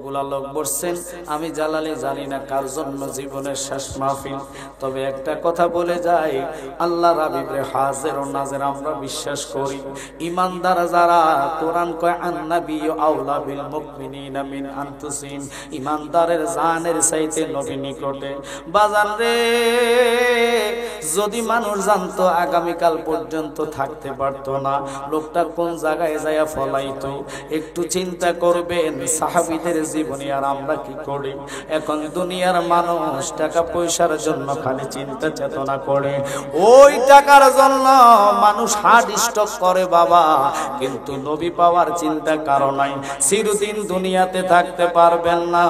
এতগুলা লোক বসছেন, আমি জালালি জানি না কার জন্য জীবনের শেষ মাহফিল। তবে একটা কথা বলে যাই, আল্লাহর হাবিবের হাজির ও নাজির আমরা বিশ্বাস করি। ঈমানদার যারা, কোরআন কয় আন্নাবিয়্যু আওলা বিল মুমিনিনা মিন আনফুসিহিম, ঈমানদারের জানের চাইতে নবী নিকটে। বাজান রে, যদি মানুষ জানতো আগামীকাল পর্যন্ত থাকতে পারতো না, লোকটা কোন জায়গায় যায় ফলাইতো। একটু চিন্তা করবেন সাহাবীদের জীবনী আর আমরা কি করি। এখন দুনিয়ার মানুষ টাকা পয়সার জন্য খালি চিন্তা চেতনা করে, ওই টাকার জন্য মানুষ হার্ট স্ট্রোক করে বাবা, কিন্তু নবী পাওয়ার চিন্তা কারো নাই। চিরদিন দুনিয়াতে থাকতে পারবেন না,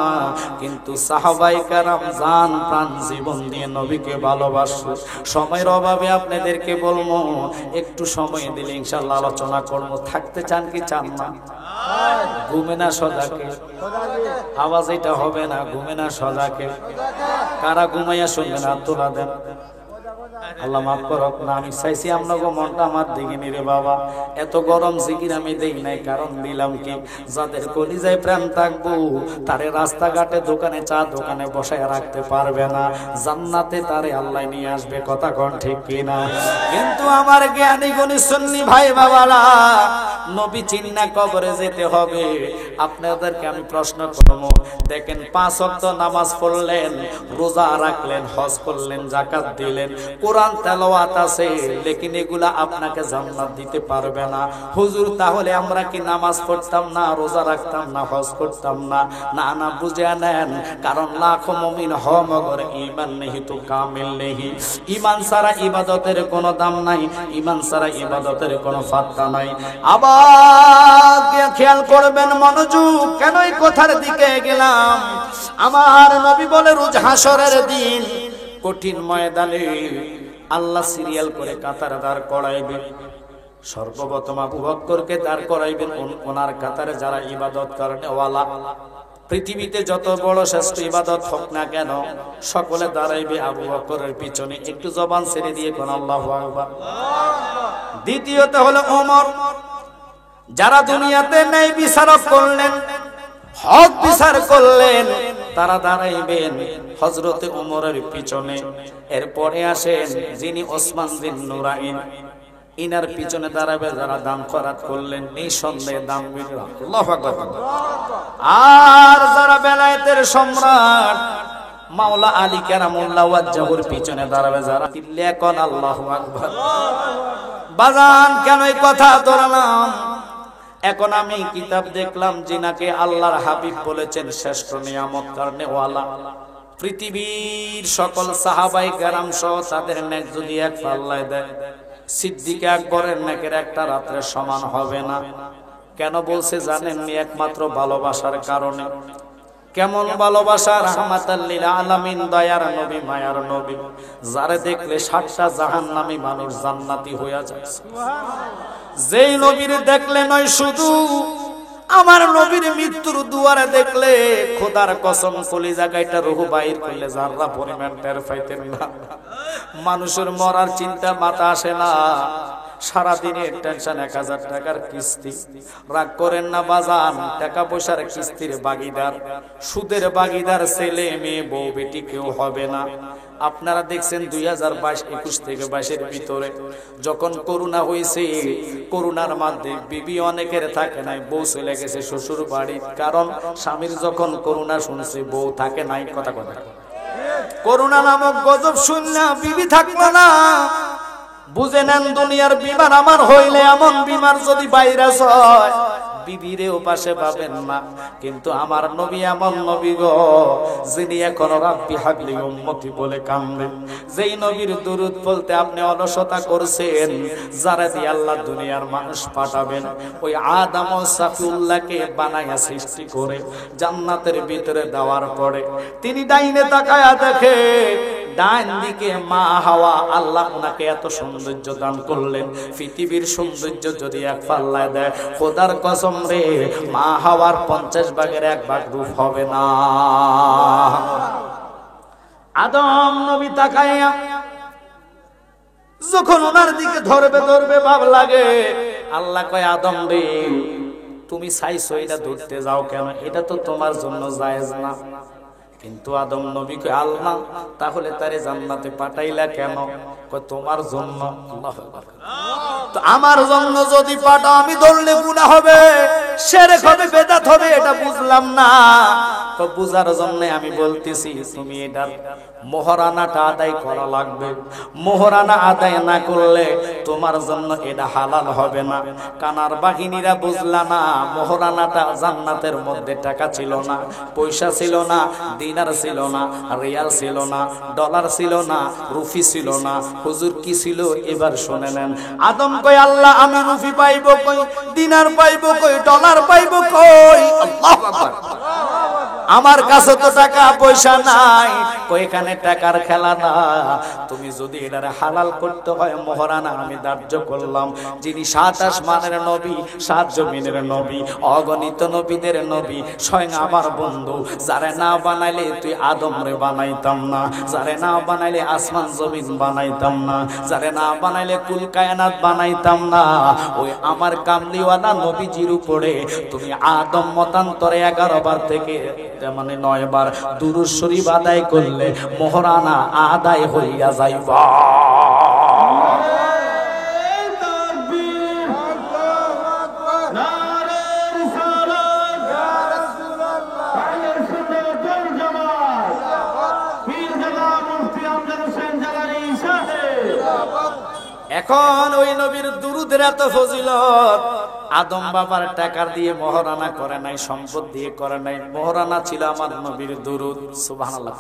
কিন্তু সাহাবায়ে কেরাম জান প্রাণ জীবন দিয়ে নবীকে ভালোবাসে। সময়ের অভাবে আপনাদেরকে বলবো, একটু সময় দিলে ইনশাআল্লাহ আলোচনা করবো। থাকতে চান কি চান না? ঘুমে না সজাকে? আওয়াজ এটা হবে না, ঘুমে না সজাকে? কারা ঘুমাইয়া শুনবেন হাত তোলা দেন। আল্লাহ মাফ করক না, আমি চাইছি আপনাকে মনটা আমার দিকে নিরে বাবা। এত গরম জিকির আমি দেই নাই, কারণ দিলাম কি, যাদের কলিজায় প্রেম থাকবো তারে রাস্তাঘাটে দোকানে চা দোকানে বসায় রাখতে পারবে না, জান্নাতে তারে আল্লাহ নিয়ে আসবে। কথা কোন ঠিক কিনা? কিন্তু আমার জ্ঞানী গুণী সুন্নি ভাই বাবারা, নবী চিন্না কবরে যেতে হবে। আপনাদেরকে আমি প্রশ্ন করবো, দেখেন 5 ওয়াক্ত নামাজ পড়লেন, রোজা রাখলেন, হজ করলেন, যাকাত দিলেন, কোরআন তেলাওয়াত আছে, লেকিন এগুলা আপনাকে জান্নাত দিতে পারবে না। হুজুর তাহলে আমরা কি নামাজ পড়তাম না, রোজা রাখতাম না, হজ করতাম না? না না, বুঝে নেন, কারণ লাখো মুমিন হ মগর ঈমান নেহি তো কামিল নেহি। ঈমান ছাড়া ইবাদতের কোনো দাম নাই, ঈমান ছাড়া ইবাদতের কোনো ফাত্তা নাই। আবার খেয়াল করবেন, মনোযোগ, কেন এই কথার দিকে গেলাম? আমার নবী বলে রোজ হাসরের দিন কঠিন ময়দানে আল্লাহ সিরিয়াল করে কাতার দাঁড় করাইবেন। সর্বপ্রথম আবু বকরকে দাঁড় করাইবেন, ওনার কাতারে যারা ইবাদত করনে ওয়ালা, পৃথিবীতে যত বড় শ্রেষ্ঠ ইবাদত হোক না কেন, সকলে দাঁড়াইবে আবু বকরের পিছনে। একটু জবান ছেড়ে দিয়ে কোন আল্লাহু আকবার। দ্বিতীয়ত হলো ওমর, যারা দুনিয়াতে ন্যায় বিচারক করলেন, হক বিচার করলেন, তারা দাঁড়াইবেন হযরতে ওমরের পিছনে। এরপরে আসেন যিনি ওসমান বিন নুরাইন, ইনার পিছনে দাঁড়াবে যারা দান খয়রাত করলেন, নিঃসন্দেহে দান মিলবে। আল্লাহু আকবার। আর যারা বেলায়েতের সম্রাট মাওলা আলী কারামুল্লাহ ওয়াজহুর পিছনে দাঁড়াবে যারা, চিল্লিয়ে কোন আল্লাহু আকবার। বাজান কেন এই কথা ধরলাম? এখন আমি কিতাব দেখলাম, যিনাকে আল্লাহর হাবিব বলেছেন শ্রেষ্ঠ নিয়ামত কারণেওয়ালা, পৃথিবীর সকল সাহাবায়ে কেরাম সহ তাদের নেক যদি এক পাল্লায় দেয়, সিদ্দিক আকবরের নেকের একটা রাতের সমান হবে না। কেন বলছে জানেন? একমাত্র ভালোবাসার কারণে। কেমন ভালোবাসা? রাহমাতাল লিল আলামিন, দয়ার নবী, মায়ার নবী, যারে দেখলে 7টা জাহান্নামী মানুষ জান্নাতি হয়ে যায়। যেই নবীর দেখলে নয় শুধু, আমার নবীর মৃত্যুর দুয়ারে দেখলে খোদার কসম কলিজা গাইটা রুহ বাইর করলে যারা পরিমাণ টের পাইতেন না। মানুষের মরার চিন্তা মাথা আসে না, সারাদিনের টেনশন 1000 টাকার কিস্তি। রাগ করেন না বাজান, টাকা পয়সার কিস্তির বাগিদার, সুদের বাগিদার ছেলে মেয়ে বউ বেটি কেউ হবে না। আপনারা দেখছেন 2022-21 থেকে 22-এর ভিতরে যখন করোনা হয়েছে, করোনার মধ্যে বিবি অনেকের থাকে নাই, বউ চলে গেছে শ্বশুর বাড়ি, কারণ স্বামীর যখন করোনা শুনছে বউ থাকে নাই। কথা কথা, করোনা নামক গজব শুনলে বিবি থাকলো না। বুঝে নেন দুনিয়ার বিমার আমার হইলে এমন বিমার যদি ভাইরাস হয়, বিবিরেও পাশে পাবেন না। কিন্তু আমার নবী এমন নবী গো, যিনি এখন রাব্বি হাবলি উম্মতি বলে কান্দেন। যেই নবীর দুরূদ বলতে আপনি অলসতা করছেন, যারা দিয়ে আল্লাহ দুনিয়ার মানুষ পাঠাবেন, ওই আদম ও সাফিউল্লাহকে বানায়া সৃষ্টি করে জান্নাতের ভিতরে দেওয়ার পরে তিনি ডাইনে তাকায়া দেখে, ডান দিকে মা হাওয়া, আল্লাহ ওনাকে এত সৌন্দর্য দান করলেন। পৃথিবীর সৌন্দর্য যদি এক পাল্লায় দেয়, খোদার কসম রে, মা হাওয়ার 50 ভাগের 1 ভাগ রূপ হবে না। আদম নবী তাকাইয়া যখন ওনার দিকে ধরবে ভাব লাগে, আল্লাহ কয় আদম রে, তুমি চাইছো এটা ধরতে যাও কেন? এটা তো তোমার জন্য জায়েজ না। কিন্তু আদম নবীকে আল্লাহ তাহলে তারে জান্নাতে পাঠাইলা কেন? তোমার জন্য। আল্লাহু আকবার। তো আমার জন্য যদি পাঠাও আমি ধরলে গুনাহ হবে, শিরক হবে, বেদাত হবে, এটা বুঝলাম না। তো বুঝার জন্য আমি বলতেছি তুমি এটার মোহরানাটা আদায় করা লাগবে। মোহরানা আদায় না করলে তোমার জন্য এটা হালাল হবে না। কানার বাহিনীরা বুঝলা না, মোহরানাটা জান্নাতের মধ্যে টাকা ছিল না, পয়সা ছিল না, দিনার ছিল না, রিয়াল ছিল না, ডলার ছিল না, রুফি ছিল না। হুজুর কি ছিল? এবার শুনে নেন। আদম কই আল্লাহ আমি রুফি পাইবো কই, দিনার পাইবো কই, ডলার পাইবো কই? আল্লাহু আকবার। আমার কাছে তো টাকা পয়সা নাই। কইখানে টাকার খেলা না। তুমি যদি এটারে হালাল করতে হয় মোহরানা আমি ধার্য করলাম। যিনি 7 আসমানের নবী, 7 জমিনের নবী, অগণিত নবীদের নবী, স্বয়ং আমার বন্ধু, যারে না বানাইলে তুই আদম রে বানাইতাম না, যারে না বানাইলে আসমান জমিন বানাইতাম না, যারে না বানাইলে কুল কায়নাত বানাইতাম না, ওই আমার কামলিওয়ালা নবীজির উপরে তুমি আদম মতান্তরে 11 বার থেকে মানে 9 বার দুরূদ শরীফ আদায় করলে মোহরানা আদায় হইয়া যাইবা। এখন ওই নবীর দুরুদের এত ফজিলত, আদম বাবার টাকা দিয়ে মোহরানা করে নাই, সম্পদ দিয়ে করে নাই, মোহরানা ছিল আমার নবীর দুরুদ। সুবহানাল্লাহ।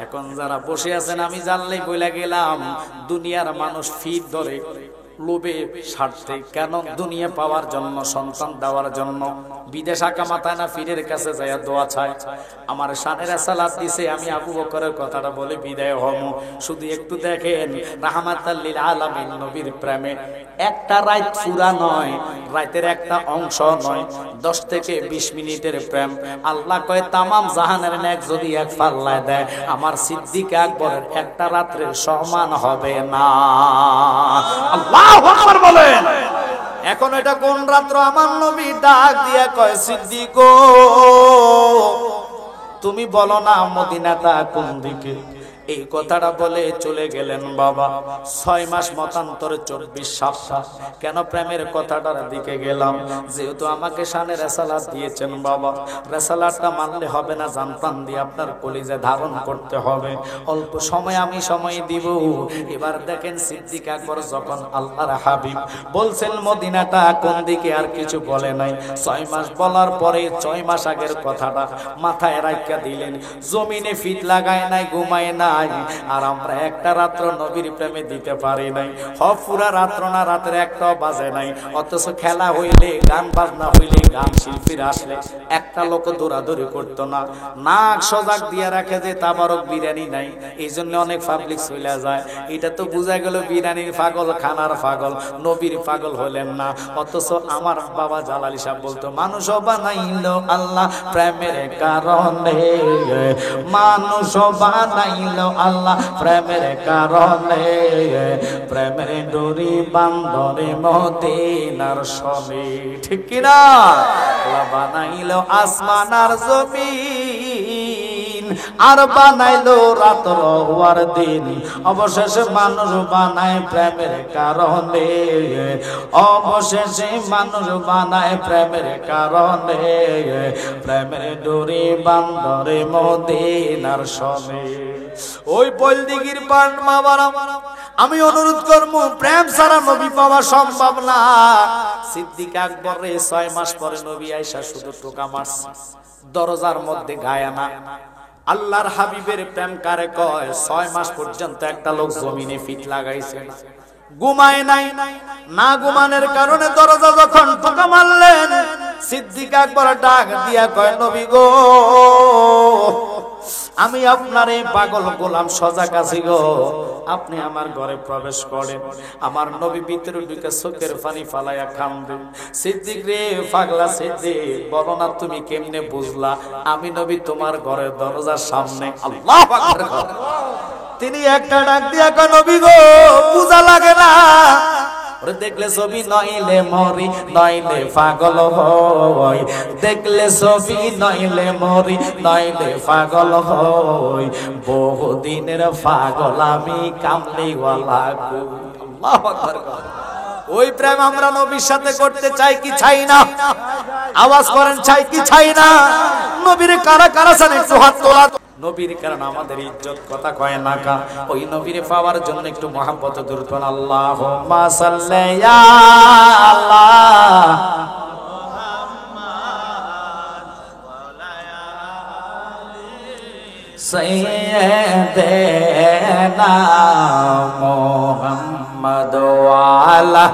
এখন যারা বসে আছেন আমি জানলেই বইলা গেলাম, দুনিয়ার মানুষ ফিট ধরে লোভে স্বার্থে, কেন? দুনিয়া পাওয়ার জন্য, সন্তান দেওয়ার জন্য বিদেশ আঁকা মাথায় না ফিরের কাছে যায় দোয়া চায়। আমার শানের সালাত দিছে, আমি আবু বকরের কথাটা বলে বিদায় হম। শুধু একটু দেখেন, রাহমাতাল লিল আলামিন নবীর প্রেমে একটা রাত পুরা নয়, রাতের একটা অংশ নয়, 10 থেকে 20 মিনিটের প্রেম। আল্লাহ কয় তামাম জাহানের নেক যদি এক পাল্লায় দেয়, আমার সিদ্দিক আকবরের একটা রাত্রের সমান হবে না। আল্লাহু আকবার বলেন। এখন এটা কোন রাত্র? আমার নবী ডাক দিয়া কয় সিদ্দিক গো, তুমি বলো না মদিনাটা কোন দিকে? এই কথাটা বলে চলে গেলেন বাবা। 6 মাস মতান্তরে 24 সপ্তাহ। কেন প্রেমের কথাটার দিকে গেলাম? যেহেতু আমাকে শানে রেসালাত দিয়েছেন বাবা, রেসালাতটা মানলে হবে না, জানতাম দিয়ে আপনার কলিজা ধারণ করতে হবে। অল্প সময় আমি সময় দিব। এবার দেখেন সিদ্দিক আকবর যখন আল্লাহর হাবিব বলছেন মদিনাটা কোন দিকে, আর কিছু বলে নাই। 6 মাস বলার পরে 6 মাস আগের কথাটা মাথায় রাখিয়া দিলেন। জমিনে ফিট লাগায় নাই, ঘুমায় না, আর আমরা একটা রাত্র নবীর প্রেমে দিতে পারি নাই। পুরা রাত্র না, রাতের একটাও বাজে নাই। অথচ খেলা হইলে, গান বাজনা হইলে, গান শিল্পীরা আসলে একটা লোক দৌড়াদৌড়ি করতো না। নাক সজাগ দিয়ে রাখে যে তাবারক বিরিয়ানি নাই, এই জন্য অনেক পাবলিক চলে যায়। এটা তো বোঝা গেল বিরিয়ানির পাগল, খানার পাগল, নবীর পাগল হলেন না। অথচ আমার বাবা জালালি সাহেব বলতো, মানুষ বানাইল আল্লাহ প্রেমের কারণে, মানুষ বানাইল আল্লাহ প্রেমের কারণে, প্রেমের ডোরি বান্দরে মদিনার সনে। ঠিক কিনা? আল্লাহ বানাইল আসমান আর জমিন, আর বানাইলো রাত্র আর দিন, অবশেষে মানুষ বানায় প্রেমের কারণে, অবশেষে মানুষ বানায় প্রেমের কারণে, প্রেমের ডোরি বান্দরে মদিনার সনে। ওই পলদিগির পান বাবারা, আমি অনুরোধ করবো, প্রেম ছাড়া নবী পাওয়া সম্ভব না। সিদ্দিক আকবর রে 6 মাস পরে নবী আয়েশা শুধু টোকা মারছে, দরজার মধ্যে গায়ানা। আল্লাহর হাবিবের প্রেম কারে কয়? 6 মাস পর্যন্ত একটা লোক জমিনে ফিট লাগাইছে না, ঘুমায় নাই। না ঘুমানোর কারণে দরজা যখন টোকা মারলেন, সিদ্দিক আকবর ডাক দিয়া কয়, নবী গো, আমি আপনার এই পাগল গোলাম সজাগ আছি গো, আপনি আমার ঘরে প্রবেশ করেন। আমার নবী ভিতরে ঢুকে চোখের পানি ফালাইয়া কান্দে। সিদ্দিক রে পাগলা সিদ্দিক, বলো না তুমি কেমনে বুঝলা আমি নবী তোমার ঘরের দরজার সামনে? আল্লাহু আকবার। তিনি একটা ডাক দিয়া কয়, নবী গো, বুঝা লাগে না, ওরে দেখলে ছবি নইলে মরি নইলে পাগল হই, দেখলে ছবি নইলে মরি নইলে পাগল হই, বহুদিনের পাগল আমি কামলিওয়ালা গো। আল্লাহু আকবার। ওই প্রেম আমরা নবীর সাথে করতে চাই কি চাই না? আওয়াজ করেন চাই কি চাই না? নবীর কারা কারা জানেন একটু হাত তোলা। নবীর কারণে আমাদের ইজ্জত, কথা কয় না কা। ওই নবীর পাওয়ার জন্য একটু মহব্বত দূর করুন। আল্লাহুম্মা সাল্লি ইয়া আল্লাহ সাইয়্যিদানা মুহাম্মদ ওয়া আলা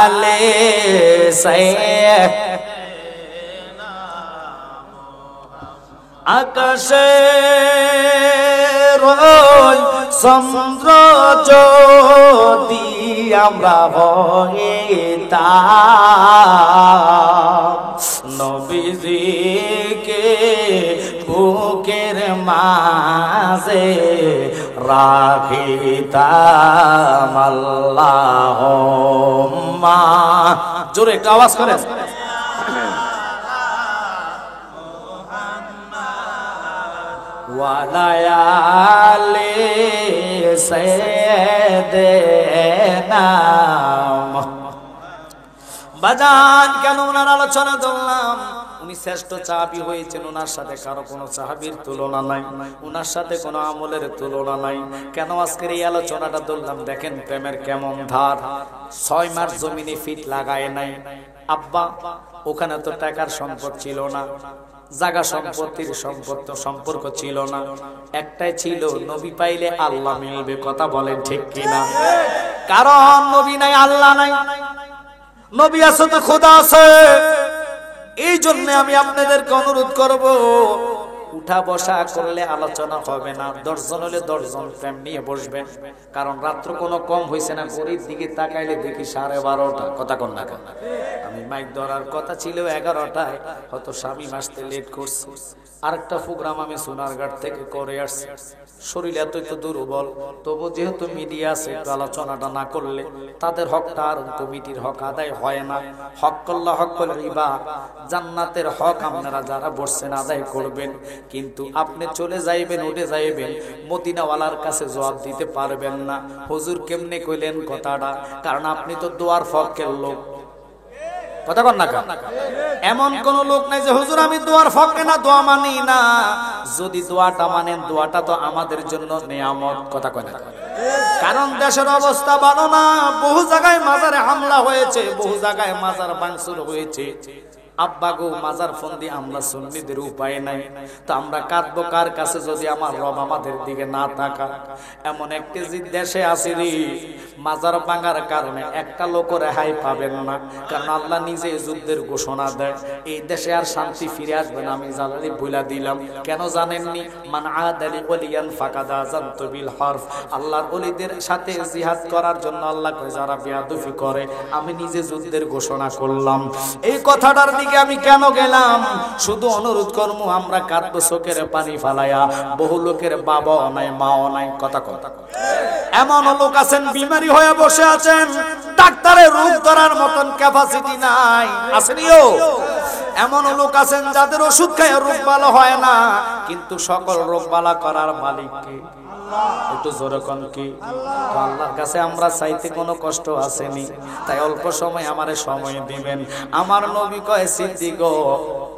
আলি সাইয়্যিদ। আকাশে রোজ চন্দ্র যদি আমরা হইতাম, নবীজিকে বুকের মাঝে রাখিতাম। আল্লাহুম্মা, জোরে একটু আওয়াজ করেন। ওয়ালায়ালে সাইয়্যিদানা। বাজান কেন ওনার আলোচনা করলাম? উনি শ্রেষ্ঠ সাহাবী হয়েছেন, ওনার সাথে কারো কোনো সাহাবীর তুলনা নাই, ওনার সাথে কোনো আমলের তুলনা নাই। কেন আজকের এই আলোচনাটা ধরলাম? দেখেন প্রেমের কেমন ধার। 6 মাস জমিনে ফিট লাগায় নাই আব্বা। ওখানে তো টাকার সম্পদ ছিল না, জায়গা সম্পত্তির সম্পর্ক ছিল না, একটাই ছিল নবী পাইলে আল্লাহ মিলবে। কথা বলেন ঠিক কিনা? কারণ নবী নাই, আল্লাহ নাই। নবী আছে তো খোদা আছে। এই জন্য আমি আপনাদেরকে অনুরোধ করব, উঠা বসা করলে আলোচনা হবে না। 10 জন হলে 10 জন প্রেম নিয়ে বসবেন। কারণ রাত্র কোনো কম হয়েছে না। ঘড়ির দিকে তাকাইলে দেখি 12:30। কথা কন না কেন? আমি মাইক ধরার কথা ছিল 11টায়, হয়তো স্বামী আসতে লেট করছে। আরেকটা প্রোগ্রাম আমি সোনারঘাট থেকে করে আসছি। শরীর এতই তো দুর্বল, তবু যেহেতু মিডিয়া আছে, একটু আলোচনাটা না করলে তাদের হকটা আর কমিটির হক আদায় হয় না। হক কল্লা হক রিবা, জান্নাতের হক আপনারা যারা বসছেন আদায় করবেন। কিন্তু আপনি চলে যাইবেন, উঠে যাইবেন, মদিনাওয়ালার কাছে জবাব দিতে পারবেন না। হুজুর কেমনে কইলেন কথাটা? কারণ আপনি তো দোয়ার ফকের লোক। কথা কন না? এমন কোন লোক নাই যে হুজুর আমি দোয়ার ফকে না, দোয়া মানি না। যদি দোয়াটা মানেন, দোয়াটা তো আমাদের জন্য নিয়ামত। কথা কয় না? কারণ দেশের অবস্থা ভালো না। বহু জায়গায় মাজারে হামলা হয়েছে, বহু জায়গায় মাজার ভাঙচুর হয়েছে। আব্বা গো, মাজার ফন্দি আমরা সুন্নিদের উপায় নাই। তো আমরা কাঁদবো কার কাছে যদি আমার রব আমাদের দিকে না তাকা? এমন একটি দেশে আছি রে, মাজার ভাঙার কারণে একটা লোক রেহাই পাবেন না। কারণ আল্লাহ নিজে যুদ্ধের ঘোষণা দেয়। এই দেশে আর শান্তি ফিরে আসবে না। আমি জালালি বইলা দিলাম, কেন জানেননি? মান আদালি ওয়ালিয়ান ফাকাদ আযানতু বিল হারব। আল্লাহর ওলিদের সাথে জিহাদ করার জন্য আল্লাহ কয়, যারা বেয়াদবি করে আমি নিজে যুদ্ধের ঘোষণা করলাম। এই কথাটার দিকে আমি কেন গেলাম? শুধু অনুরোধ করবো, আমরা কাঁদবো চোখের পানি ফালাইয়া। বহু লোকের বাবাও নাই, মাও নাই। কথা কথা এমন লোক আছেন বিমারি হয়ে বসে আছেন, ডাক্তারের রোগ ধরার মতন ক্যাপাসিটি নাই। আসেনিও এমন লোক আছেন যাদের ওষুধ খায় রোগ ভালো হয় না, কিন্তু সকল রোগ ভালো করার মালিক কে? একটু জোরে কোন কি? আল্লাহর কাছে আমরা চাইতে কোনো কষ্ট আসেনি। তাই অল্প সময় আমারে সময় দিবেন। আমার নবী কয়, সিদ্দিক গো,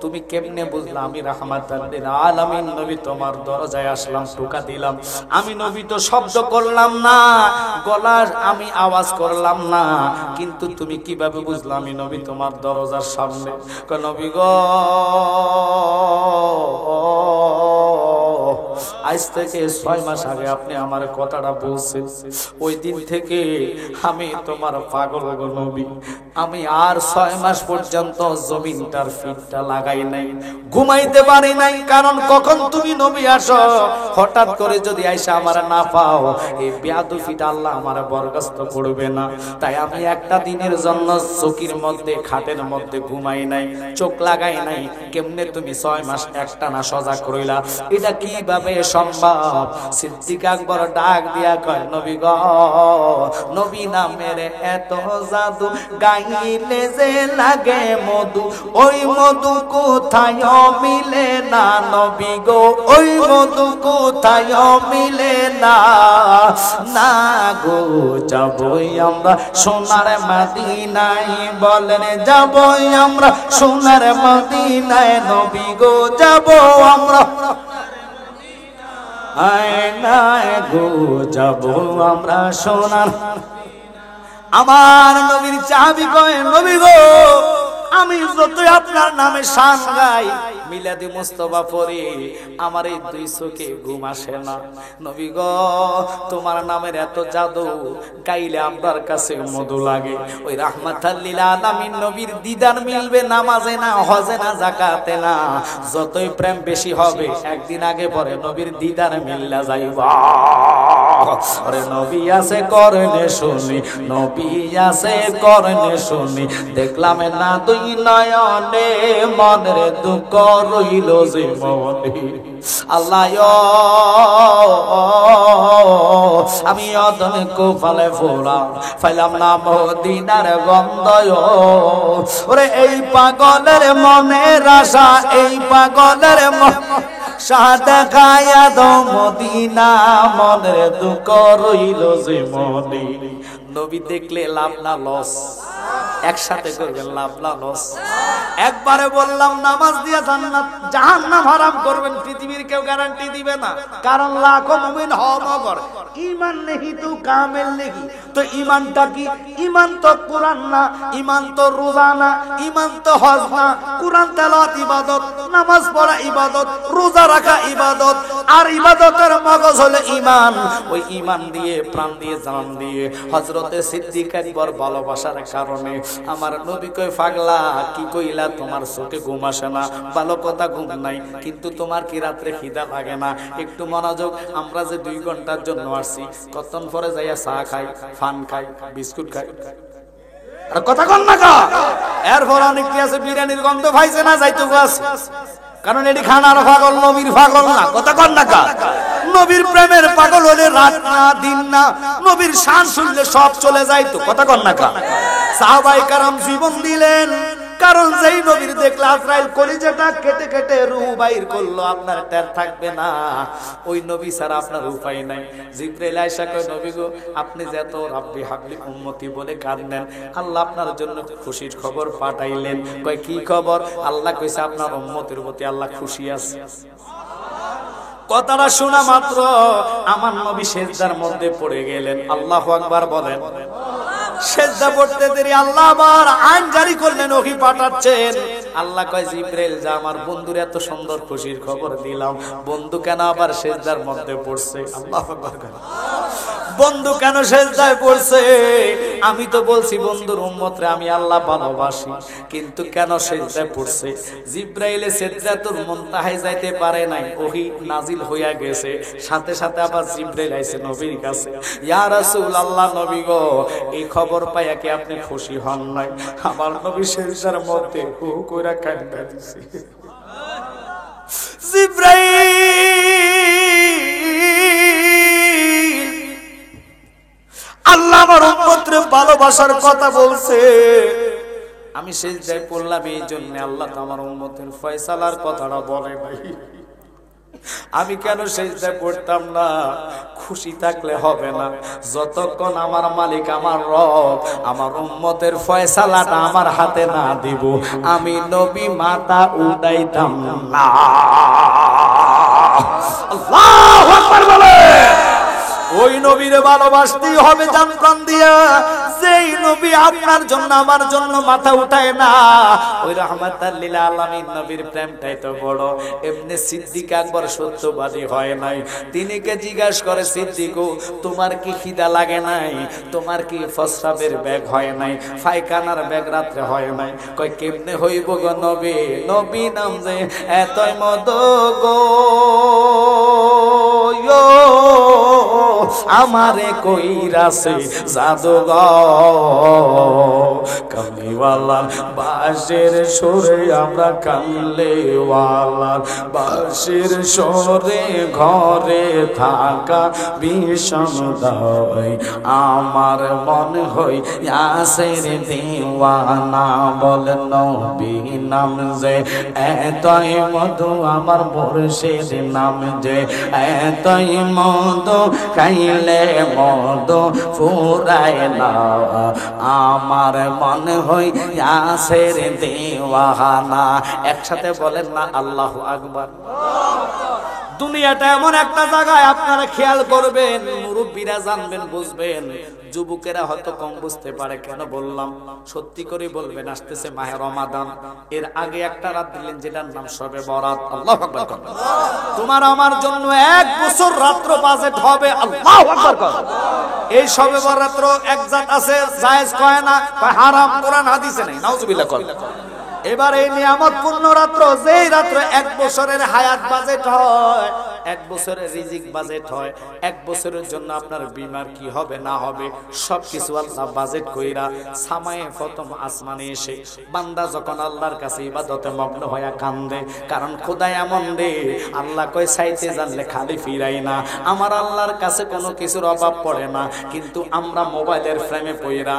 তুমি কেমনে বুঝলা আমি রাহমাতুল লিল আলামিন নবী? তোমার দরজায় আসলাম, টোকা দিলাম, আমি নবী তো শব্দ করলাম না, গলার আমি আওয়াজ করলাম না, কিন্তু তুমি কিভাবে বুঝলা আমি নবী তোমার দরজার সামনে? কয়, নবী গো, আজ থেকে 6 মাস আগে আপনি আমার কথাটা বলছেন, ওই দিন থেকে আমি তোমার পাগল গো নবী। আমি আর 6 মাস পর্যন্ত জমিনটার ফিটটা লাগাই নাই, ঘুমাইতে পারি নাই। কারণ কখন তুমি নবী আসো, হঠাৎ করে যদি আইসা আমার না পাও, এই বেয়াদবিটা আল্লাহ আমার বরখাস্ত করবে না। তাই আমি একটা দিনের জন্য চৌকির মধ্যে, খাটের মধ্যে ঘুমাই নাই, চোখ লাগাই নাই। কেমনে তুমি 6 মাস একটানা সজাগ রইলা? এটা কিভাবে সম্ভব? সিদ্দিক আকবর ডাক দিয়া কয়, নবী গো, নবী নামের এত জাদু, গাইলে যে লাগে মধু, ওই মধু কোথায় মিলে না নবী গো, ওই মধু কোথায় মিলে না। না গো, যাবই আমরা সোনার মদিনায়, বলেন যাবই আমরা সোনার মদিনায়, নবী গো যাব আমরা, আয় না গো যাব আমরা সোনার। আমার নবীর চাবি কয়, নবী গো, আমি যতই আপনার নামে শান গাই, মিলাদে মুস্তাফা পড়ি, আমার এই 2 চোখে ঘুম আসে না। নবী গো, তোমার নামের এত জাদু, গাইলে আপনার কাছে মধু লাগে। ওই রাহমাতাল লিল আলামিন নবীর দিদার মিলবে নামাজে না, হজে না, যাকাতে না। যতই প্রেম বেশি হবে, একদিন আগে পরে নবীর দিদার মিললা যাইবা। আরে নবী আছে করনে শুনি, নবী আছে করনে শুনি, দেখলাম না 2 নয়নে, মনের দুঃখ রইল যে মনে। আল্লাহ আমি অদনে কোফালে ফোরা, ফাইলাম না মদিনার গন্ধ। ওরে এই পাগলের মনের আশা, এই পাগলের দেখায়া দো মদিনা, মনের দুঃখ রইল যে মনে। নবী দেখলে লাভ না লস? একসাথে করবেন, লাভ না লস? একবারে বললাম নামাজ দিয়ে জান্নাত জাহান্নাম হারাম করবেন, পৃথিবীর কেউ গ্যারান্টি দিবে না। কারণ লাখো মুমিন হও মগর ঈমান নেহি তো কামেল নেহি। তো ঈমানটা কি? ঈমান তো কুরআন না, ঈমান তো রোজা না, ঈমান তো হজ না। কুরআন তেলাওয়াত ইবাদত, নামাজ পড়া ইবাদত, রোজা রাখা ইবাদত, আর ইবাদতের মগজ হলো ঈমান। ওই ঈমান দিয়ে, প্রাণ দিয়ে, জান দিয়ে হযরতে সিদ্দিক আকবর ভালোবাসার কারণে আমার নবী কই, পাগলা কি কইলা, তোমার চোখে ঘুম আসে না, ভালো কথা ঘুম নাই, কিন্তু তোমার কি রাত্রে খিদা লাগে না? একটু মনোযোগ। আমরা যে 2 ঘন্টার জন্য আসছি, কতক্ষণ পরে যাইয়া চা খাই, ফান খাই, বিস্কুট খাই, আর কথা কন না কা। এরপর অনেক কি আছে, বিরিয়ানির গন্ধ পাইছে না, যাইতো গাছ। কারণ এটি খানার পাগল, নবীর পাগল না। কথা কন না কা। নবীর প্রেমের পাগল হলে রাত না, দিন না, নবীর শান শুনলে সব চলে যাইতো। কথা কন না কা। সাহাবায়ে কেরাম জীবন দিলেন, কারণ যেই নবীর দেখলে আজরাইল কলিজাটা কেটে কেটে রূহ বাইর করলো, আপনার টের থাকবে না। ওই নবী ছাড়া আপনার উপায় নাই। জিবরাইল আয়েশা কয়, নবী গো, আপনি যে এত রাব্বি হাবলি উম্মতি বলে কাঁদেন, আল্লাহ আপনার জন্য খুশির খবর পাঠাইলেন। কয় কি খবর? আল্লাহ কইছে আপনার উম্মতের প্রতি আল্লাহ খুশি আছে। কথাটা শোনা মাত্র আমার নবী সিজদার মধ্যে পড়ে গেলেন। আল্লাহু আকবার বলেন। সিজদা পড়তে দেরি আল্লাহ আবার আইন জারি করলেন, ওহী পাঠাচ্ছেন। আল্লাহ কয়, জিবরাইল যা, আমার বন্ধুর এত সুন্দর খুশির খবর দিলাম, বন্ধু কেন আবার সিজদার মধ্যে পড়ছে? আল্লাহু আকবার। বন্ধু কেন সিজদায় পড়ছে? আমি তো বলছি বন্ধুর উম্মতরে আমি আল্লাহ ভালোবাসি, কিন্তু কেন সিজদায় পড়ছে? জিবরাইলে সিদরাতুল মুনতাহায় যাইতে পারে নাই, ওহী নাজিল হইয়া গেছে। সাথে সাথে আবার জিবরাইল আইছে নবীর কাছে, ইয়া রাসূলুল্লাহ, নবী গো, এই খবর পাইয়া কি আপনি খুশি হন নাই? আমার নবী সিজদার মধ্যে হু কইরা কাঁদতে দিছে। জিবরাইল আল্লাহ আমার উম্মতরে ভালোবাসার কথা বলছে। আমি সিজদায় পড়লাম এই জন্য, আল্লাহ তো আমার উম্মতের ফয়সালার কথাটা বলে ভাই। আমি কেন সিজদায় পড়তাম না? খুশি থাকলে হবে না। যতক্ষণ আমার মালিক, আমার রব, আমার উম্মতের ফয়সালাটা আমার হাতে না দিব, আমি নবী মাথা উঠাইতাম না। আল্লাহু আকবার বলে। ওই নবীরে ভালোবাসতেই হবে জান প্রাণ দিয়া। যেই নবী আপনার জন্য আমার জন্য মাথা উঠায় না, ওই রাহমাতাল লিল আলামিন নবীর প্রেমটাই তো বড়। এমনি সিদ্দিক আকবর সত্যবাদী হয় নাই, তিনিকে জিজ্ঞাসা করে, সিদ্দিক তোমার কি খিদা লাগে নাই? তোমার কি প্রস্রাবের ব্যাগ হয় নাই? পায়খানার ব্যাগ রাত্রে হয় নাই? কয় কেমনে হইব গো নবী? নবী নাম যে এতই মদ গো আমারে কইরাছে জাদুঘর। কামলিওয়ালার বাঁশের সুরে আমরা কামলিওয়ালার বাঁশের সুরে ঘরে থাকা ভীষণ দায় আমার মন হই আসের দিওয়ানা। বলেন নবী নাম যে এতই মধু আমার মুর্শিদ নাম যে এতই মধু খাইলে মধু ফুরায় না আমার মন হই আসের দিওয়ানা। একসাথে বলেন না আল্লাহু আকবার। দুনিয়াটা এমন একটা জায়গায়, আপনারা খেয়াল করবেন, মুরব্বীরা জানবেন বুঝবেন, যুবকেরা হয়তো কম বুঝতে পারে। কেন বললাম? সত্যি করে বলবেন, আসতেছে মাহে রমাদান, এর আগে একটা রাত দিলেন যেটার নাম শবে বরাত। আল্লাহু আকবার। তোমার আমার জন্য 1 বছর রাত্র বাজেট হবে। আল্লাহু আকবার। এই শবে বরাত এক জাত আছে জায়েজ কয় না, কয় হারাম, কোরআন হাদিসে নাই। নাউজুবিল্লাহ। এবার এই নিয়ামতপূর্ণ রাত্র, যেই রাত্র 1 বছরের হায়াত বাজেট হয়, 1 বছরের রিজিক বাজেট হয়, 1 বছরের জন্য আপনার বিমার কি হবে না হবে সবকিছু আল্লাহ বাজেট কইরা সামায়ে প্রথম আসমানে এসে বান্দা যখন আল্লাহর কাছে ইবাদতে মগ্ন হয়ে কান্দে, কারণ খোদা এমন রে, আল্লাহ কয় চাইতে জানলে খালি ফিরাই না। আমার আল্লাহর কাছে কোনো কিছুর অভাব পড়ে না, কিন্তু আমরা মোবাইলের ফ্রেমে পইরা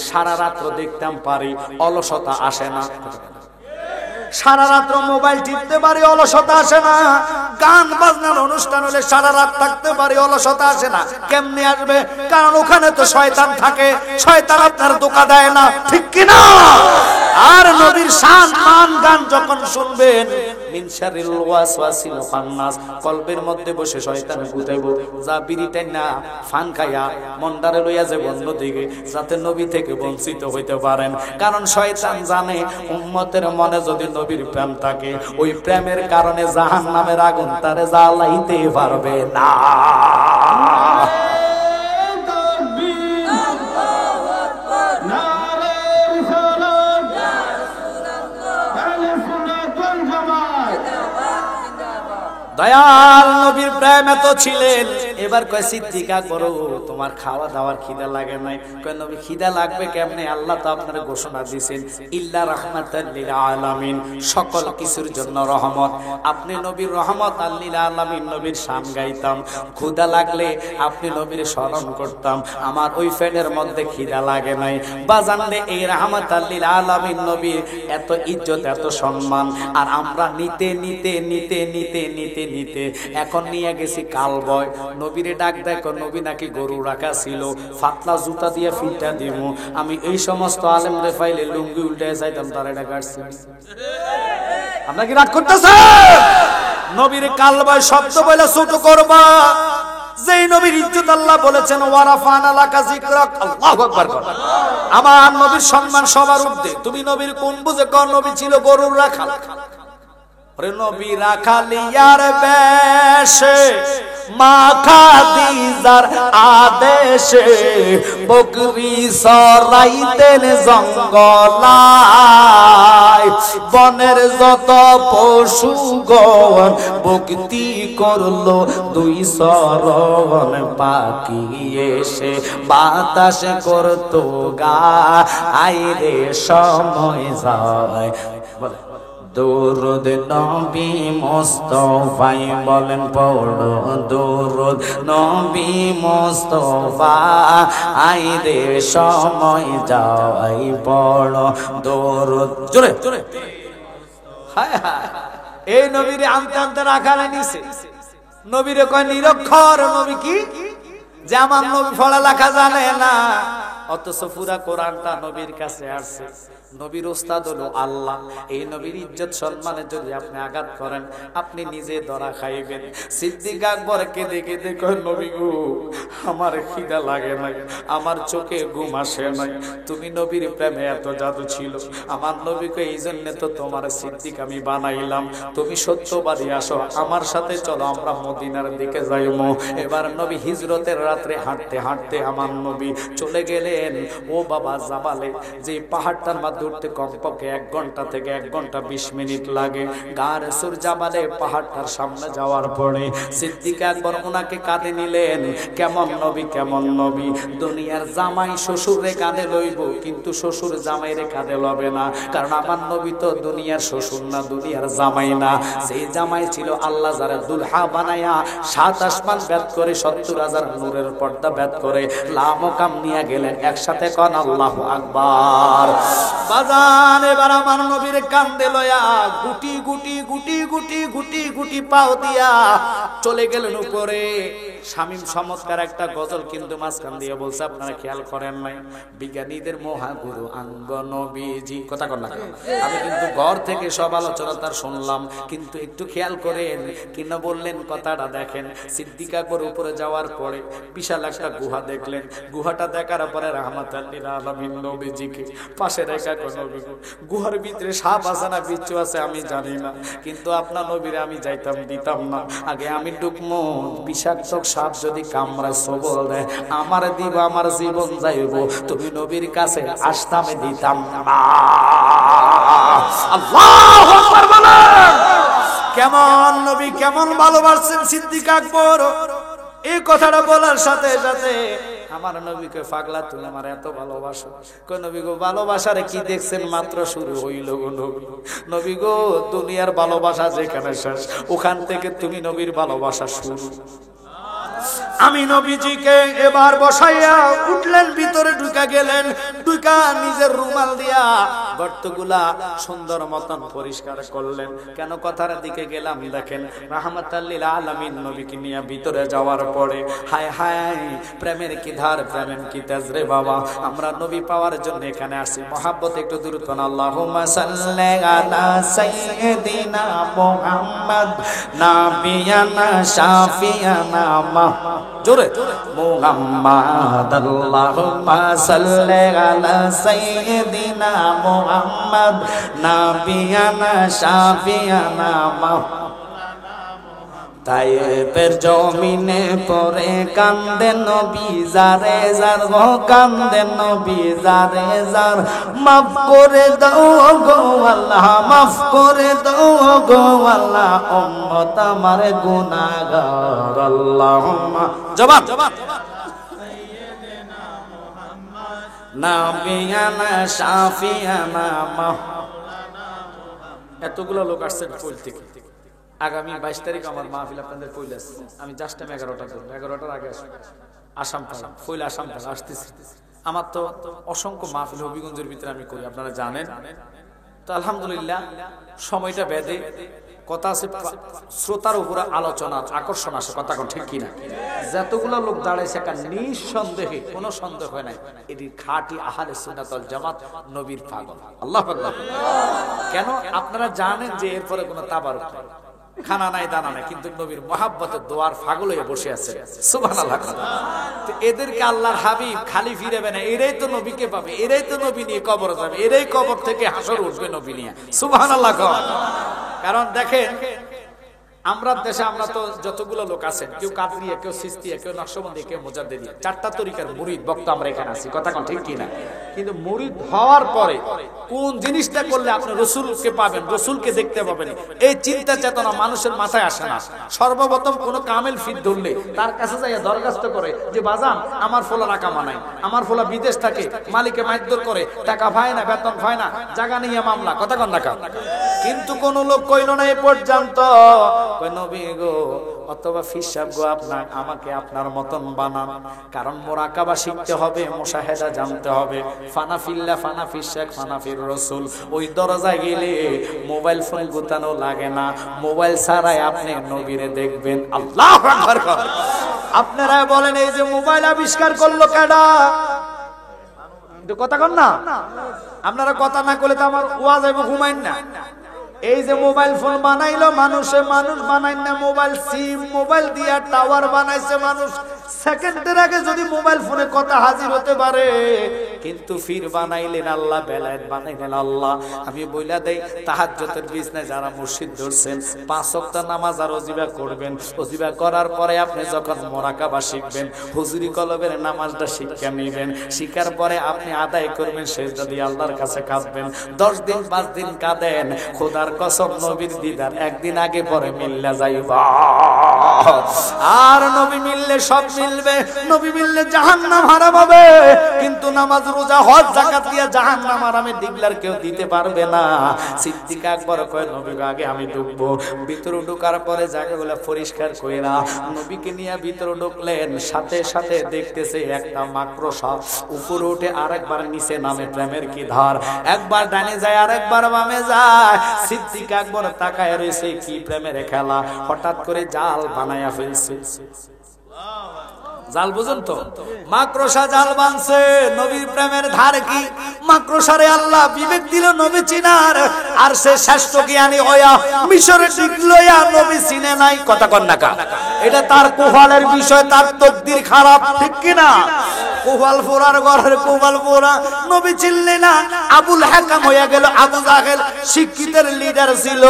সারা রাত্র দেখতাম পারি, অলসতা আসে না। সারা রাত্র মোবাইল টিপতে পারি, অলসতা আসে না। গান বাজনার অনুষ্ঠান হলে সারা রাত থাকতে পারি, অলসতা আসে না। কেমনে আসবে? কারণ ওখানে তো শয়তান থাকে, শয়তান আপনার ধোঁকা দেয় না, ঠিক কি না? আর নবীর শান মান গান যখন শুনবেন, মিন শারিল ওয়াসওয়াসিল খান্নাস, কলবের মধ্যে বসে শয়তান বুঝাইব, যা বিড়িটাই না ফান খায়া মন্দারে লইয়া যে বন্ধ দিকে, যাতে নবী থেকে বঞ্চিত হইতে পারেন। কারণ শয়তান জানে উম্মতের মনে যদি নবীর প্রেম থাকে, ওই প্রেমের কারণে জাহান্নামের আগুন তারে জ্বালাইতে পারবে না। দয়াল নবীর প্রেম এত ছিলেন। এবার কয় সিদ্দিকা করো, তোমার খাওয়া দাওয়ার খিদা লাগে নাই? কয় নবী খিদা লাগবে কেমনে? আল্লাহ তো আপনার ঘোষণা দিয়েছেন ইল্লা রাহমাতাল লিল আলামিন, সকল কিছুর জন্য রহমত। আপনি নবীর রহমত লিল আলামিন, নবীর শান গাইতাম। ক্ষুধা লাগলে আপনি নবীর স্মরণ করতাম, আমার ওই ফ্যানের মধ্যে খিদা লাগে নাই। বাজানরে এই রাহমাতাল লিল আলামিন নবীর এত ইজ্জত, এত সম্মান, আর আমরা নিতে নিতে নিতে নিতে নিতে নিতে এখন নিয়ে গেছি কালবয়। নবীরে ডাক দেখো, নবী নাকি গরু রাখা ছিল, ফাতলা জুতা দিয়ে ফিটা দিব। আমি এই সমস্ত আলেম রে ফাইলে লুঙ্গি উল্টে যাইতাম, তারা এটা কাটছি। আমরা কি রাগ করতেছে? নবীর কালবয় শব্দ বলে ছোট করবা, যেই নবীর ইজ্জত আল্লাহ বলেছেন ওয়ারাফানা লাকা যিকরাক। আল্লাহু আকবার। আমার নবীর সম্মান সবার ঊর্ধ্বে। তুমি নবীর কোন বুঝে কোন নবী ছিল গরুর রাখাল? নবী রাখালিয়ার বেশে মা খাদিজার আদেশে বকরি চরাইতেন জঙ্গলায়, বনের যত পশুগণ ভক্তি করলো দুই চরণ, পাখি এসে বাতাস করতো গা, আইরে সময় যায়। দুরুদ নবী মুস্তাফাই, বলেন পড়ো দুরুদ নবী মুস্তাফা, আইরে সময় যাই পড়ো দুরুদ। জোরে জোরে। হায় হায়, এই নবীরে আনতে আনতে রাখালে নিছে। নবীরে কয় নিরক্ষর। নবী কি যে আমার নবী পড়া লেখা জানে না, অথচ পুরা কোরআনটা নবীর কাছে আসছে। নবীর ওস্তাদ হলো আল্লাহ। এই নবীর ইজ্জত সম্মানে যদি আপনি আঘাত করেন, আপনি নিজে ধরা খাইবেন। সিদ্দিক আকবর কেঁদে কেঁদে কয়, নবী গো, আমার খিদা লাগে নাই, আমার চোখে ঘুম আসে নাই, তুমি নবীর প্রেমে এত জাদু ছিল আমার নবীকে, এই জন্য তো তোমার সিদ্দিক আমি বানাইলাম। তুমি সত্যবাদী, আসো আমার সাথে চলো, আমরা মদিনার দিকে যাইব। এবার নবী হিজরতের রাত্রে হাঁটতে হাঁটতে আমার নবী চলে গেলেন ও বাবা জাবালে, যে পাহাড়টার মধ্যে উঠতে কমপক্ষে 1 ঘন্টা থেকে 1 ঘন্টা 20 মিনিট লাগে। গারে সুর জাবালে পাহাড়টার সামনে যাওয়ার পরে সিদ্দিক আকবর ওনাকে কাঁধে নিলেন। কেমন নবী, কেমন নবী! দুনিয়ার জামাই শ্বশুরে কাঁধে লইব, কিন্তু শ্বশুর জামাইরে কাঁধে লবে না, কারণ আমার নবী তো দুনিয়ার শ্বশুর না, দুনিয়ার জামাই না। সেই জামাই ছিল আল্লাহ যারা দুলহা বানায়া 7 আসমান ভেদ করে 70,000 নূরের পর্দা ভেদ করে লামকাম নিয়ে গেলেন। একসাথে কোন আল্লাহু আকবার। বাজান এবার আমার নবীর কান্দে লয়া গুটি গুটি গুটি গুটি গুটি গুটি পাও দিয়া চলে গেলেন উপরে। শামীম চমৎকার একটা গজল কিন্তু মাঝখান দিয়ে বলছে, আপনারা খেয়াল করেন নাই? বিজ্ঞানীদের মহাগুরু আঙ্গ নবীজি, কথা কর না। আমি কিন্তু ঘর থেকে সব আলোচনা তার শুনলাম, কিন্তু একটু খেয়াল করেন কিনা বললেন কথাটা দেখেন। সিদ্দিক আকবর উপরে যাওয়ার পরে বিশাল একটা গুহা দেখলেন। গুহাটা দেখার পরে রাহমাতুল লিল আলামিন নবীজিকে পাশে রেখা নবী, গুহার ভিতরে সাপ আছে না বিচ্ছু আছে আমি জানি না, কিন্তু আপনার নবীরে আমি যাইতাম দিতাম না। আগে আমি ঢুকমো, বিষাক্ত সাপ যদি কামড়ায় সবল দেয় আমার দিব, আমার জীবন যাইব, তুমি নবীর কাছে আসতাম দিতাম না। আল্লাহু আকবার বলেন। কেমন নবী, কেমন ভালোবাসছেন সিদ্দিক আকবর। এই কথাটা বলার সাথে সাথে আমার নবীকে পাগলা তুলে আমার এত ভালোবাসা। কই নবী গো, ভালোবাসারে কি দেখছেন? মাত্র শুরু হইল গো নবী গো। দুনিয়ার ভালোবাসা যেখানে শেষ, ওখান থেকে তুমি নবীর ভালোবাসা শুরু। আমি নবীজিকে এবার বসাইয়া উঠলেন, ভিতরে ঢুকা গেলেন। ঢুকা নিজের রুমাল দিয়া গর্তগুলা সুন্দর মতন পরিষ্কার করলেন। কেন কথার দিকে গেলাম দেখেন, রাহমাতুল লিল আলামিন নবীকে নিয়ে ভিতরে যাওয়ার পরে হায় হায়, প্রেমের কি ধার, প্রেমের কি তেজ রে বাবা। আমরা নবী পাওয়ার জন্য এখানে আসি। মহাব্বত একটু দূর কোন। আল্লাহুম্মা সাল্লি আলা সাইয়্যিদিনা মুহাম্মদ নাবিয়ানা শাফিয়ানা জোরে মুহাম্মদ। আল্লাহুম্মা সাল্লি আলা সাইয়্যিদিনা মুহাম্মদ নাবিয়ানা শাফিয়ানা। তায়েবের জমিনে পরে কান্দে নবী যারে যার, গো কান্দে নবী যারে যার। মাফ করে দাও গো আল্লাহ, মাফ করে দাও গো আল্লাহ, উম্মত আমার গুনাহগার। আল্লাহুম্মা জবাব নাবিয়ানা শাফিয়ানা। এতগুলো লোক আসছেন কই থেকে? আগামী 22 তারিখ আমার মাহফিল আপনাদের কইলে আছে। আমি জাস্ট টাইম 11টা করব, 11টার আগে আসাম পালাম, কইলে আসাম পালা আসতেছি। আমার তো অসংখ্য মাহফিল হবিগঞ্জের ভিতরে আমি করি, আপনারা জানেন তো। আলহামদুলিল্লাহ সময়টা বেঁধে কথা আছে, শ্রোতার উপরে আলোচনার আকর্ষণ আসে, কথা কোন ঠিক কিনা? যতগুলো লোক দাঁড়াইছে একটা নিঃসন্দেহে, কোনো সন্দেহ হয় নাই, এটি খাঁটি আহলে সুন্নাত ওয়াল জামাত নবীর পাগল। আল্লাহু আকবার। কেন? আপনারা জানেন যে এরপরে কোনো তাবারুক নাই, খানা নাই, দানা নাই, কিন্তু নবীর মহাব্বতের দোয়ার পাগল হয়ে বসে আছে। সুবহানাল্লাহ। তো এদেরকে আল্লাহর হাবিব খালি ফিরেবে না, এরাই তো নবীকে পাবে, এরাই তো নবী নিয়ে কবর যাবে, এরাই কবর থেকে হাসর উঠবে নবী নিয়ে। সুবহানাল্লাহ। কারণ দেখেন আমরা দেশে আমরা তো যতগুলো লোক আছেন, কেউ কাদরিয়া, কেউ সিস্তিয়া, কেউ নকশবন্দি, কেউ মুজাদ্দিদি, 4টা তরিকার মুরিদ ভক্ত আমরা এখানে আছি, কথা কোন ঠিক কিনা? কিন্তু মুরিদ হওয়ার পরে কোন জিনিসটা করলে আপনি রসুলকে পাবেন, রসুলকে দেখতে পাবেন, এই চিন্তা চেতনা মানুষের মাথায় আসে না। সর্বপ্রথম কোন কামেল ফিট ধরলে তার কাছে যাইয়া দরখাস্ত করে যে বাজান আমার ফোলা রাকামা নাই, আমার ফোলা বিদেশ থাকে, মালিকে মাইদর করে, টাকা পায় না, বেতন পায় না, জায়গা নিয়ে মামলা, কথা কোন না। কিন্তু কোন লোক কইল না এ পর্যন্ত নবী গো অথবা ফিসাব গো, আপনার আমাকে আপনার মতন বানান। কারণ মুরাকাবা শিখতে হবে, মুশাহেদা জানতে হবে। ফানাফিল্লাহ, ফানাফিস শেখ, ফানাফির রাসূল। ওই দরজায় গেলে মোবাইল ফোন গুতানো লাগে না, মোবাইল ছাড়াই আপনি নবীরে দেখবেন। আল্লাহু আকবার। আপনারা বলেন এই যে মোবাইল আবিষ্কার করলো কেডা? কথা কন না। আপনারা কথা না করলে তো আমার ওয়াজ হইব, ঘুমাইন না। এই যে মোবাইল ফোন বানাইলো মানুষ বানাইন না, মোবাইল সিম মোবাইল দিয়া টাওয়ার বানাইছে মানুষ। সেকেন্ডের আগে যদি মোবাইল ফোনে কথা হাজির হতে পারে, কিন্তু ফির বানাইলেন আল্লাহ, বেলায়েত বানাইলেন আল্লাহ। আমি বইলা দেই, তাহাজ্জুদের বিছনায় যারা মসজিদ ধরছেন 5 ওয়াক্ত নামাজ আর ওজিবা করবেন। ওজিবা করার পরে আপনি যখন মুরাকাবা শিখবেন, হুজুরি কলবের নামাজটা শিক্ষা নেবেন। শিখার পরে আপনি আদায় করবেন, সেজদা দিয়ে আল্লাহর কাছে কাঁদবেন। 10 দিন 5 দিন কাঁদেন, খোদার কসম নবীর দিদার একদিন আগে পরে মিল্লা যাইবা। আর নবী মিললে সব মিলবে, নবী মিললে জাহান্নাম হারাম হবে, কিন্তু নামাজ রোজা হজ যাকাত দিয়া জাহান্নাম হারামে ডিগলার কেউ দিতে পারবে না। সিদ্দিক আকবর কয়, নবী আগে আমি ঢুকবো। ভিতরে ঢোকার পরে জায়গাগুলো পরিষ্কার কইরা নবীকে নিয়ে ভিতরে ঢুকলেন। সাথে সাথে দেখতেছে একটা মাকড়সা উপরে উঠে আরেকবার নিচে নামে। প্রেমের কি ধার, একবার ডানে যায় আরেকবার বামে যায়। সিদ্দিক আকবর তাকায় রয়েছে, কি প্রেমের খেলা। হঠাৎ করে জাল বানায়া ফেলছে। জাল বুঝুন তো, মাকড়সা জাল বানছে। নবীর প্রেমের ধার কি? মাকড়সারে আল্লাহ বিবেক দিল নবী চিনার, আর সে শ্রেষ্ঠ জ্ঞানী হইয়া মিশরে টিকলইয়া নবী চিনে নাই। কথা কন না কা, এটা তার কুফালের বিষয়, তার তকদির খারাপ, ঠিক কি না? কুফাল পোড়ার ঘরের কুফাল পোড়া, নবী চিনলে না। আবুল হাকাম হইয়া গেল আবু জাহেল, শিক্ষিতের লিডার ছিল।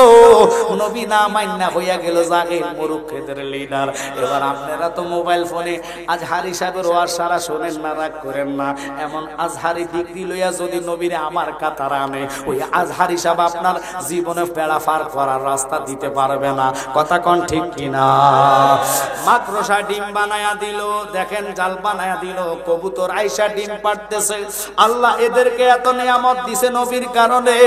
নবী না মান্না হইয়া গেল জাহেল, মুরুক্ষেদের লিডার। এবার আপনারা তো মোবাইল ফোনে আজহারি সাহেবের ওয়াজ সারা শোনেন না, রাগ করেন না। এমন আজহারি ডিগ্রি লইয়া যদি নবীরে আমার কাতার আনে, ওই আজহারি সাহেব আপনার জীবনে পেড়া পার করার রাস্তা দিতে পারবে না। কথা কোন ঠিক কিনা? মাকড়সা ডিম বানায়া দিল, দেখেন জাল বানায়া দিল। কবুতর আইসা ডিম পাড়তেছে। আল্লাহ এদেরকে এত নিয়ামত দিছে নবীর কারণে।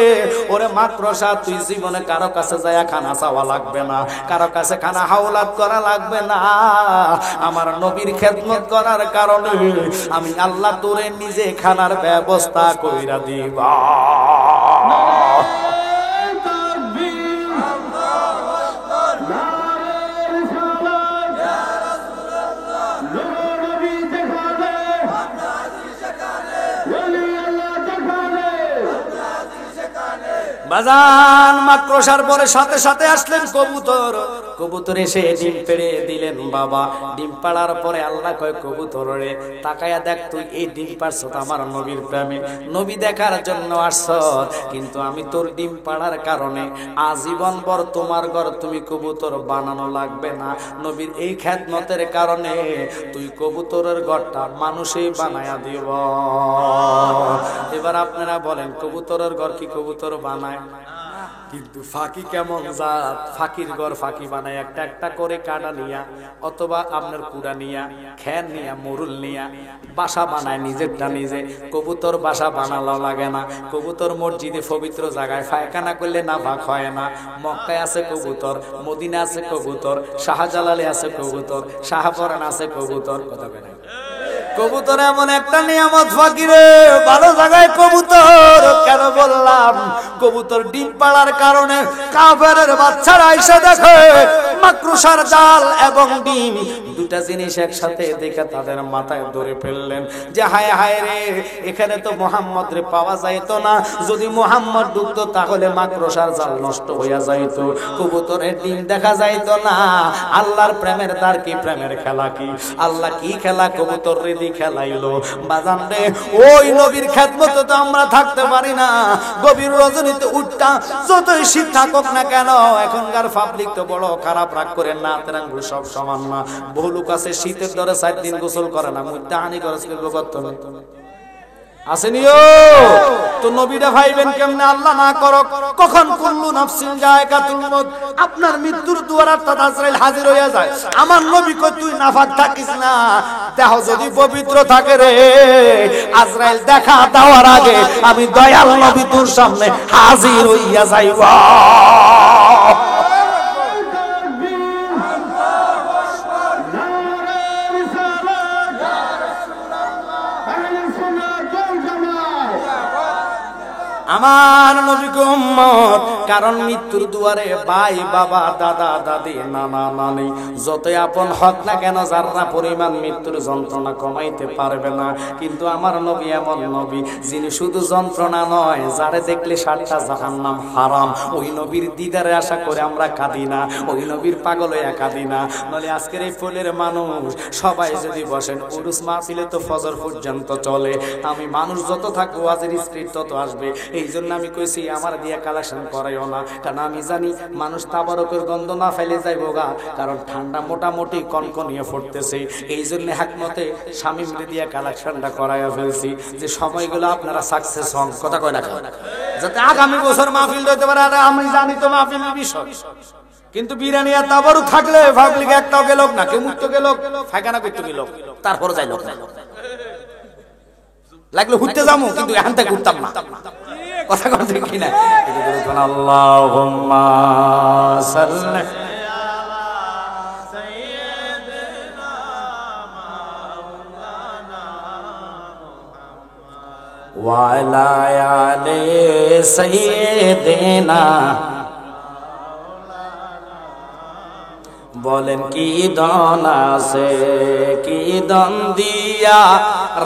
ওরে মাকড়সা, তুই জীবনে কারো কাছে যায়া খানা চাওয়া লাগবে না, কারো কাছে খানা হাওলাত করা লাগবে না। আমার নবীর খেদমত করার কারণে আমি আল্লাহ তোরে নিজে খানার ব্যবস্থা কইরা দিবা। বাজান মাকড়সার পরে সাথে সাথে আসলেন কবুতর। কবুতর এসে ডিম পেড়ে দিলেন। বাবা ডিম পাড়ার পরে আল্লাহ কয়, কবুতর রে তাকায়া দেখ, তুই এই ডিম পাড়ছ আমার নবীর প্রেমে, নবী দেখার জন্য আসছ, কিন্তু আমি তোর ডিম পাড়ার কারণে আজীবন ভর তোমার ঘর তুমি কবুতর বানানো লাগবে না। নবীর এই খেদমতের কারণে তুই কবুতরের ঘরটা মানুষই বানায়া দিব। এবার আপনারা বলেন, কবুতরের ঘর কি কবুতর বানায়? কিন্তু ফাঁকি কেমন জাত, ফাঁকির ঘর ফাঁকি বানায় একটা একটা করে কাটা নিয়া, অথবা আপনার কুড়া নিয়া, খ্যান নিয়া, মরুল নিয়া বাসা বানায় নিজেরটা নিজে। কবুতর বাসা বানালো লাগে না। কবুতর মসজিদে পবিত্র জায়গায় পায়খানা করলে না ভাগ হয় না। মক্কায় আছে কবুতর, মদিনা আছে কবুতর, শাহজালালে আছে কবুতর, শাহপরান আছে কবুতর। কথা বলে কবুতর এমন একটা নিয়ামত ফাকিরে, ভালো জায়গায় কবুতর। কেন বললাম? কবুতর ডিম পাড়ার কারণে কাফেরের বাচ্চারা এসে দেখে মাকড়সার জাল এবং ডিম দুটা জিনিস একসাথে দেখে তাদের মাথায় ধরে ফেললেন যে হায় হায় রে, এখানে তো মুহাম্মদ রে পাওয়া যাইতো না। যদি মুহাম্মদ ঢুকতো তাহলে মাকড়সার জাল নষ্ট হইয়া যাইতো, কবুতরের ডিম দেখা যাইতো না। আল্লাহর প্রেমের দ্বার কি, প্রেমের খেলা কি, আল্লাহ কি খেলা কবুতর রে খেলাইলো। বাজান রে, ওই নবীর খেদমতে তো আমরা থাকতে পারি না। গভীর রজনীতে উঠতা যতই শীত থাকুক না কেন, এখনকার পাবলিক তো বড় খারাপ, রাগ করেন না, তেরাঙ্গুল সব সমান না। বহু লোক আছে শীতের ধরে 4 দিন গোসল করে না, মুদ্দা হানি খরচ করতে আসেনিও তো। নবীরা ভাইবেন কেমনে? আল্লাহ না করক কখন কুল্লু নাফসিন যায়কাতুল মউত, আপনার মৃত্যুর দুয়ারে অর্থাৎ আজরাইল হাজির হইয়া যায়। আমার নবী কই, তুই নাফাক থাকিস না, দেহ যদি পবিত্র থাকে রে, আজরাইল দেখা দেওয়ার আগে আমি দয়াল নবী তোর সামনে হাজির হইয়া যাইবা। আমার নবী উম্মত কারণ মৃত্যুর দুয়ারে ভাই বাবা দাদা দাদি নানা নানি যতই আপন হক না কেন যারা পরিমাণ মৃত্যুর যন্ত্রণা কমাইতে পারবে না। কিন্তু আমার নবী এমন নবী যিনি শুধু যন্ত্রণা নয়, যারে দেখলে 7টা জাহান্নাম হারাম, ওই নবীর দিদারে আশা করে আমরা কাঁদি না, ওই নবীর পাগল হয়ে কাঁদি না। নলে আজকের এই ফুলের মানুষ সবাই যদি বসেন, উরুস মাহফিলে তো ফজর পর্যন্ত চলে, আমি মানুষ যত থাকবো ওয়াজের স্পিড তত আসবে। এই জন্য আমি কইছি আমার দিয়া কালেকশন করাইও না, কারণ আমি জানি মানুষ তাবারকের গন্ধ না ফেলে যাইব গা, কারণ ঠান্ডা মোটামুটি কনকনিয়ে পড়তেছে। এই জন্য হাকমতে স্বামী মিলে দিয়া কালেকশনটা করাইয়া ফেলছি, যে সময়গুলো আপনারা সাকসেস হন, কথা কয় না, যাতে আগামী বছর মাহফিল হইতে পারে। আর আমি জানি তো মাহফিলের বিষয়, কিন্তু বিরিয়ানি আর তাবারু থাকলে পাবলিক একটাও গেল না, কেউ মুক্ত গেল, ফায়খানা করতে গেল, তারপরে যাইল লাগলো ঘুরতে যাবো, কিন্তু এখান থেকে ঘুরতাম না, কথা কথা কি না। আল্লাহুম্মা সাল্লি ওয়া আলা আলি সাইয়্যিদিনা। বলেন কি দন আছে, কি দন দিয়া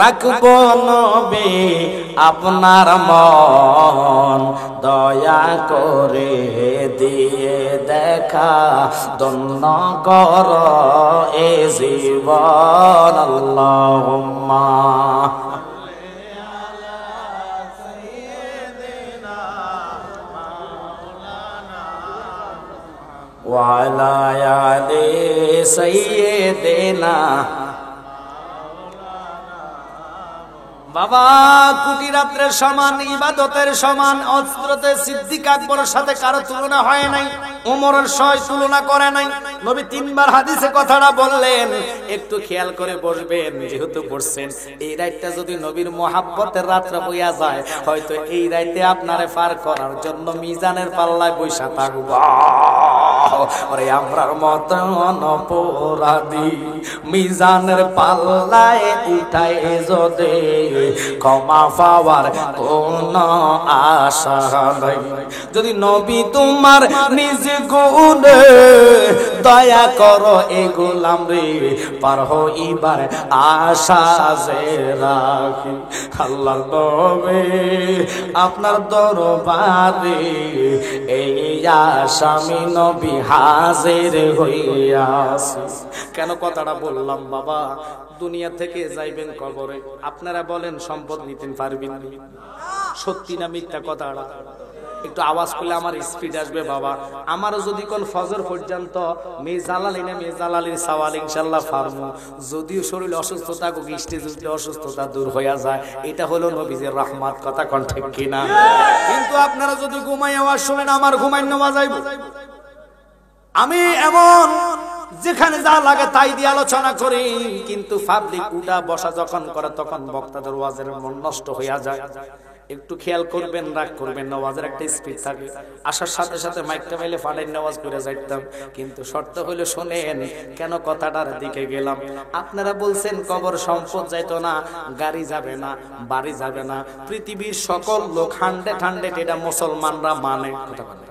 রাখবো নবী আপনার মন, দয়া করে দিয়ে দেখা ধন্য কর এ জীবন। আল্লাহুম্মা ওয়া আলা আলি সাইয়্যিদিনা। বাবা কোটি রাত্রের সমান, ইবাদতের সমান, অস্ত্রতে সিদ্দিক আকবরের সাথে কারো তুলনা হয় নাই, ওমরের সয় তুলনা করে নাই। নবী 3 বার হাদিসে কথাটা বললেন, একটু খেয়াল করে বসবেন, যেহেতু পড়ছেন। এই রাতটা যদি নবীর মোহাব্বতের রাত্র বইয়া যায়, হয়তো এই রাতে আপনারে পার করার জন্য মিজানের পাল্লায় বৈশা থাকব। ওরে আমরার মতন অপরাধী মিজানের পাল্লায় উঠায় যদি ক্ষমা পাওয়ার কোন আশা নাই, যদি নবী তোমার নিজ গুণে দয়া করো এ গোলাম রে, পার হইবার আশা যে রাখি। আল্লাহর নবী আপনার দরবারে এই আসামি নবী হাজির হইয়াছি। কেন কথাটা বললাম বাবা, দুনিয়া থেকে যাইবেন কবরে, আপনারা বলেন সম্পদ নিতেন পারবেন? সত্যি না মিথ্যা কথাটা? একটু আওয়াজ করলে আমার স্পিড আসবে বাবা। আমারও যদি কোন ফজর পর্যন্ত মেজালালির সওয়াল ইনশাআল্লাহ ফারমু, যদিও শরীর অসুস্থতা স্টেজে অসুস্থতা দূর হইয়া যায়, এটা হলো নবীজির রহমত, কথা কোন ঠিক কিনা? কিন্তু আপনারা যদি ঘুমাই আওয়াজ শুনেন, আমার ঘুমাই নেওয়া যাইব। আমি এমন যেখানে যা লাগে তাই দিয়ে আলোচনা করি, কিন্তু পাবলিক উঠা বসা যখন করে তখন বক্তাদের ওয়াজের মন নষ্ট হইয়া যায়। একটু খেয়াল করবেন, রাগ করবেন না, ওয়াজের একটা স্পিড থাকে। আসার সাথে সাথে মাইকটা পাইলে ফাটাই নামাজ করে যাইতাম, কিন্তু শর্ত হইলে শোনেন কেন কথাটার দিকে গেলাম। আপনারা বলছেন কবর সম্পদ যাইতো না, গাড়ি যাবে না, বাড়ি যাবে না, পৃথিবীর সকল লোক 100 এটা মুসলমানরা মানে, কথা বলে,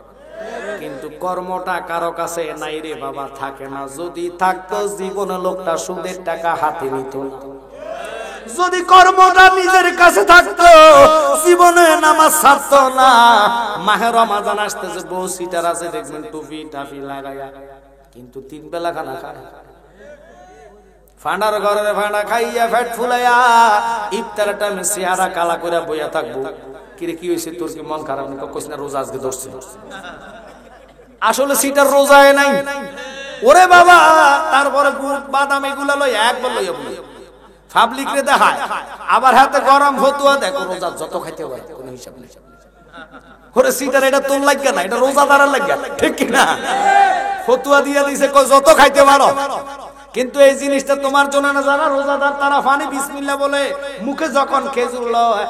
কিন্তু কর্মটা কারো কাছে নাই রে বাবা, থাকে না। যদি থাকতো জীবনে লোকটা সুদের টাকা হাতে নিত, যদি কর্মটা নিজের কাছে থাকতো জীবনে নামাজ ছাড়তো না। মাহে রমাজান আসতেছে, বউ সিটার আছে দেখবেন টুপি টাপি লাগাইয়া, কিন্তু 3 বেলা খানা খায়, ফান্ডার ঘরের ফান্ডা খাইয়া ফ্যাট ফুলাইয়া ইফতার টাইমে চেহারা কালা করে বইয়া থাকবো। কিরে কি হয়েছে তোর, কি মন খারাপ? কইস না রোজা আজকে ধরছে, আসলে সিটার রোজায় নাই ওরে বাবা। তারপরে বুট বাদাম এগুলা লই একবার লইয়া বলি পাবলিক রে দেখায়, আবার হাতে গরম ফতুয়া, দেখো রোজা যত খাইতে পারে কোনো হিসাব নেই। ওরে সিটার এটা তোর লাগবে না, এটা রোজাদারের লাগবে, ঠিক কি না? ফতুয়া দিয়া দিছে কই যত খাইতে পারো, কিন্তু এই জিনিসটা তোমার জন্য না। যারা রোজাদার তারা ফানি বিসমিল্লাহ বলে মুখে যখন খেজুর লয়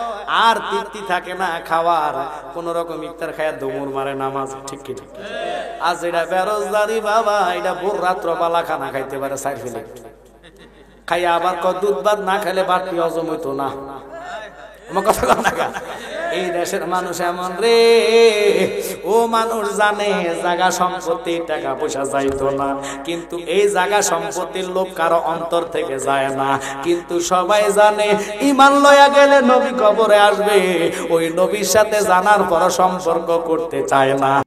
আর তৃপ্তি থাকে না খাওয়ার, কোন রকম ইফতার খায়া দমুর মারে নামাজ, ঠিক কি ঠিক? আজ এটা বেরোজগারি বাবা, এটা ভোর রাত্র বালা খানা খাইতে পারে 4 প্লেট খাইয়া, আবার দুধ ভাত না খেলে বাড়তি হজম হইতো না। আমার কথা না, এই দেশের মানুষ এমন রে, ও মানুষ জানে জায়গা সম্পত্তি টাকা পয়সা যাইতো না, কিন্তু এই জায়গা সম্পত্তির লোভ কারো অন্তর থেকে যায় না। কিন্তু সবাই জানে ঈমান লয়া গেলে নবী কবরে আসবে, ওই নবীর সাথে জানার পর সম্পর্ক করতে চায় না।